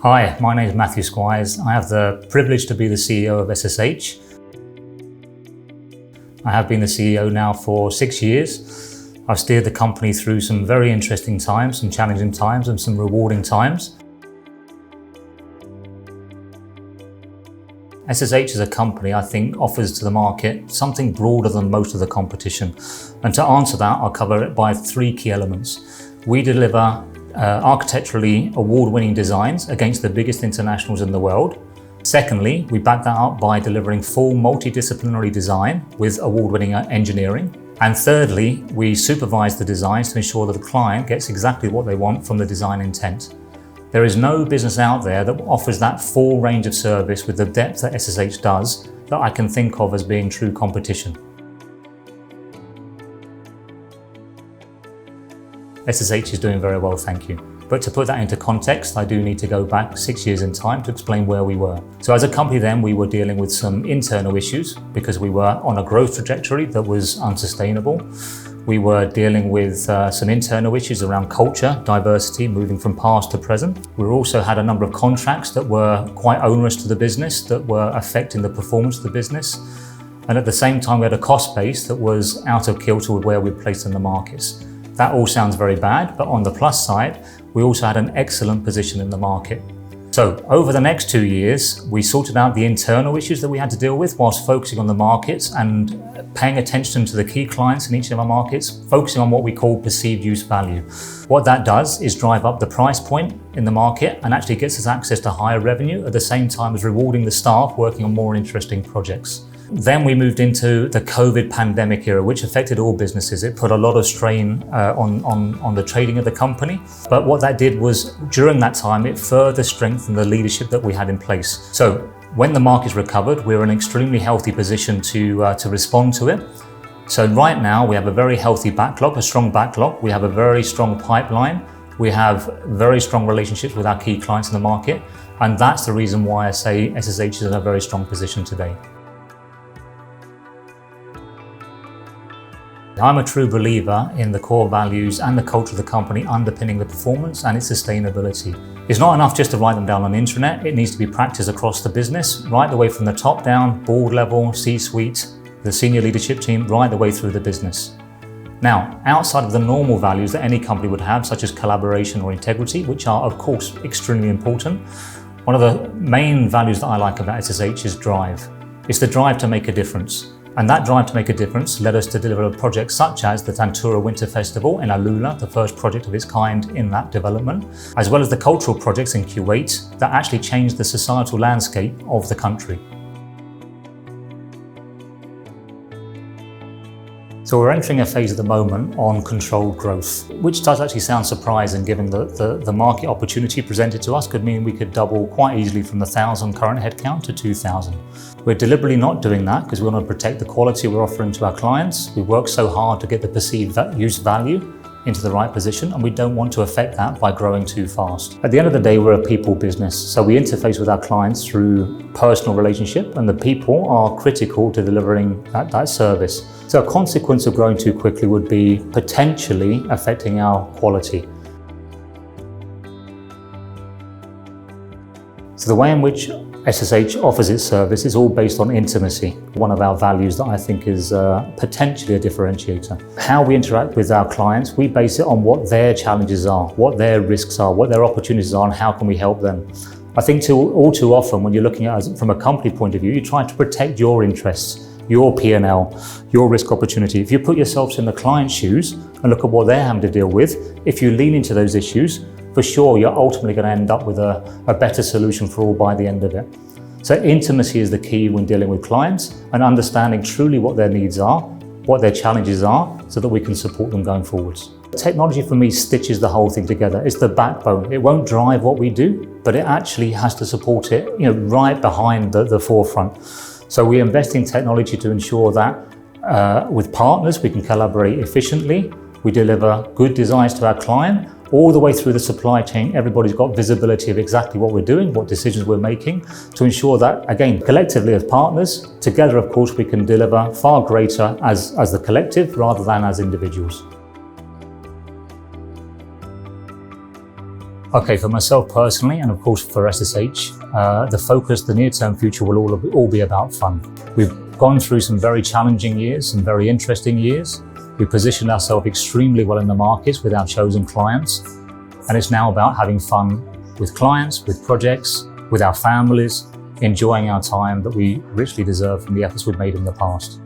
Hi, my name is Matthew Squires. I have the privilege to be the CEO of SSH. I have been the CEO now for 6 years. I've steered the company through some very interesting times, some challenging times and some rewarding times. SSH as a company, I think, offers to the market something broader than most of the competition. And to answer that, I'll cover it by 3 key elements. We deliver architecturally award-winning designs against the biggest internationals in the world. Secondly, we back that up by delivering full multidisciplinary design with award-winning engineering. And thirdly, we supervise the designs to ensure that the client gets exactly what they want from the design intent. There is no business out there that offers that full range of service with the depth that SSH does that I can think of as being true competition. SSH is doing very well, thank you. But to put that into context, I do need to go back 6 years in time to explain where we were. So as a company then, we were dealing with some internal issues because we were on a growth trajectory that was unsustainable. We were dealing with some internal issues around culture, diversity, moving from past to present. We also had a number of contracts that were quite onerous to the business, that were affecting the performance of the business. And at the same time, we had a cost base that was out of kilter with where we were placed in the markets. That all sounds very bad, but on the plus side, we also had an excellent position in the market. So over the next 2 years, we sorted out the internal issues that we had to deal with whilst focusing on the markets and paying attention to the key clients in each of our markets, focusing on what we call perceived use value. What that does is drive up the price point in the market and actually gets us access to higher revenue at the same time as rewarding the staff working on more interesting projects. Then we moved into the COVID pandemic era, which affected all businesses. It put a lot of strain on the trading of the company. But what that did was, during that time, it further strengthened the leadership that we had in place. So when the markets recovered, we were in an extremely healthy position to respond to it. So right now, we have a very healthy backlog, a strong backlog. We have a very strong pipeline. We have very strong relationships with our key clients in the market. And that's the reason why I say SSH is in a very strong position today. I'm a true believer in the core values and the culture of the company underpinning the performance and its sustainability. It's not enough just to write them down on the intranet, it needs to be practiced across the business, right the way from the top down, board level, C-suite, the senior leadership team, right the way through the business. Now, outside of the normal values that any company would have, such as collaboration or integrity, which are of course extremely important, one of the main values that I like about SSH is drive. It's the drive to make a difference. And that drive to make a difference led us to deliver a project such as the Tantura Winter Festival in Alula, the first project of its kind in that development, as well as the cultural projects in Kuwait that actually changed the societal landscape of the country. So we're entering a phase at the moment on controlled growth, which does actually sound surprising given the market opportunity presented to us could mean we could double quite easily from the 1,000 current headcount to 2,000. We're deliberately not doing that because we want to protect the quality we're offering to our clients. We work so hard to get the perceived use value into the right position, and we don't want to affect that by growing too fast. At the end of the day, we're a people business, so we interface with our clients through personal relationship, and the people are critical to delivering that service. So a consequence of growing too quickly would be potentially affecting our quality. So the way in which SSH offers its service is all based on intimacy, one of our values that I think is potentially a differentiator. How we interact with our clients, we base it on what their challenges are, what their risks are, what their opportunities are, and how can we help them. I think all too often when you're looking at it from a company point of view, you're trying to protect your interests, your P&L, your risk opportunity. If you put yourselves in the client's shoes and look at what they're having to deal with, if you lean into those issues, for sure, you're ultimately going to end up with a better solution for all by the end of it. So intimacy is the key when dealing with clients and understanding truly what their needs are, what their challenges are, so that we can support them going forwards. Technology for me stitches the whole thing together. It's the backbone. It won't drive what we do, but it actually has to support it, right behind the forefront. So we invest in technology to ensure that with partners we can collaborate efficiently. We deliver good designs to our client, all the way through the supply chain. Everybody's got visibility of exactly what we're doing, what decisions we're making, to ensure that, again, collectively as partners, together of course we can deliver far greater as the collective rather than as individuals. Okay, for myself personally, and of course for SSH, the focus, the near-term future will all be about fun. We've gone through some very challenging years, some very interesting years. We positioned ourselves extremely well in the market with our chosen clients. And it's now about having fun with clients, with projects, with our families, enjoying our time that we richly deserve from the efforts we've made in the past.